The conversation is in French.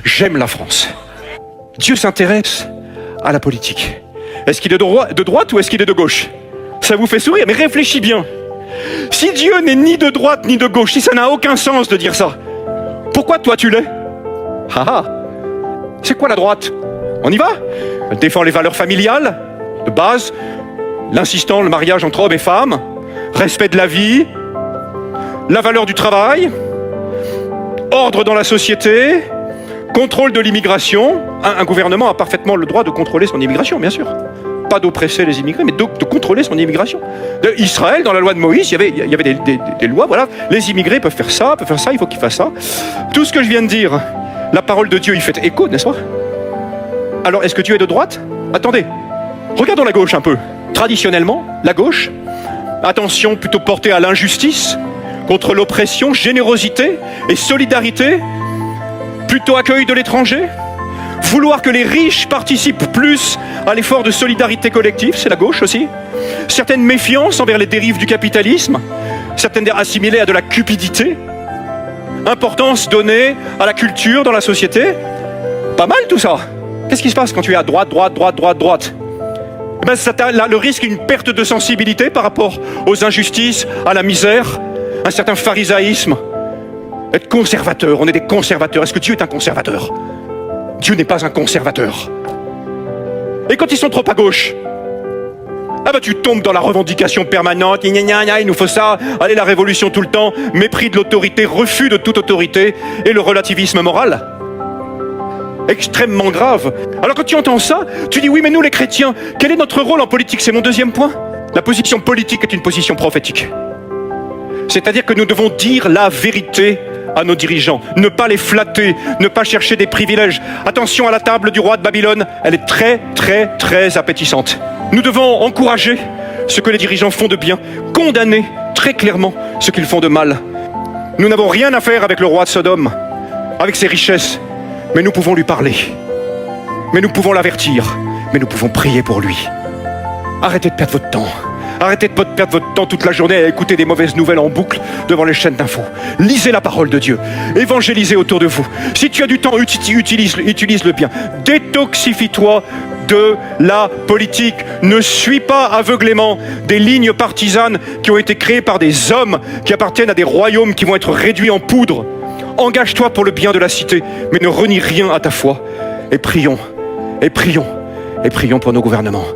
j'aime la France. Dieu s'intéresse à la politique. Est-ce qu'il est de droite ou est-ce qu'il est de gauche? Ça vous fait sourire, mais réfléchis bien. Si Dieu n'est ni de droite ni de gauche, si ça n'a aucun sens de dire ça, pourquoi toi tu l'es? Ah ah. C'est quoi la droite? On y va? Elle défend les valeurs familiales, de base, l'insistant, le mariage entre hommes et femmes, respect de la vie, la valeur du travail, ordre dans la société, contrôle de l'immigration. Un gouvernement a parfaitement le droit de contrôler son immigration, bien sûr. Pas d'oppresser les immigrés, mais de contrôler son immigration. Israël, dans la loi de Moïse, il y avait des lois, voilà. Les immigrés peuvent faire ça, il faut qu'ils fassent ça. Tout ce que je viens de dire, la parole de Dieu y fait écho, n'est-ce pas? Alors, est-ce que Dieu est de droite? Attendez, regardons la gauche un peu. Traditionnellement, la gauche, attention plutôt portée à l'injustice, contre l'oppression, générosité et solidarité, plutôt accueil de l'étranger, vouloir que les riches participent plus à l'effort de solidarité collective, c'est la gauche aussi. Certaines méfiances envers les dérives du capitalisme, certaines assimilées à de la cupidité. Importance donnée à la culture dans la société. Pas mal tout ça. Qu'est-ce qui se passe quand tu es à droite? Eh ben, ça a le risque d'une perte de sensibilité par rapport aux injustices, à la misère, un certain pharisaïsme. Être conservateur, on est des conservateurs. Est-ce que Dieu est un conservateur? Dieu n'est pas un conservateur. Et quand ils sont trop à gauche, ah bah tu tombes dans la revendication permanente, il nous faut ça, allez la révolution tout le temps, mépris de l'autorité, refus de toute autorité et le relativisme moral. Extrêmement grave. Alors quand tu entends ça, tu dis oui mais nous les chrétiens, quel est notre rôle en politique? C'est mon deuxième point. La position politique est une position prophétique. C'est-à-dire que nous devons dire la vérité à nos dirigeants, ne pas les flatter, ne pas chercher des privilèges. Attention à la table du roi de Babylone, elle est très très très appétissante. Nous devons encourager ce que les dirigeants font de bien, condamner très clairement ce qu'ils font de mal. Nous n'avons rien à faire avec le roi de Sodome, avec ses richesses, mais nous pouvons lui parler, mais nous pouvons l'avertir, mais nous pouvons prier pour lui. Arrêtez de perdre votre temps. Arrêtez de perdre votre temps toute la journée à écouter des mauvaises nouvelles en boucle devant les chaînes d'infos. Lisez la parole de Dieu. Évangélisez autour de vous. Si tu as du temps, utilise-le bien. Détoxifie-toi de la politique. Ne suis pas aveuglément des lignes partisanes qui ont été créées par des hommes qui appartiennent à des royaumes qui vont être réduits en poudre. Engage-toi pour le bien de la cité, mais ne renie rien à ta foi. Et prions pour nos gouvernements.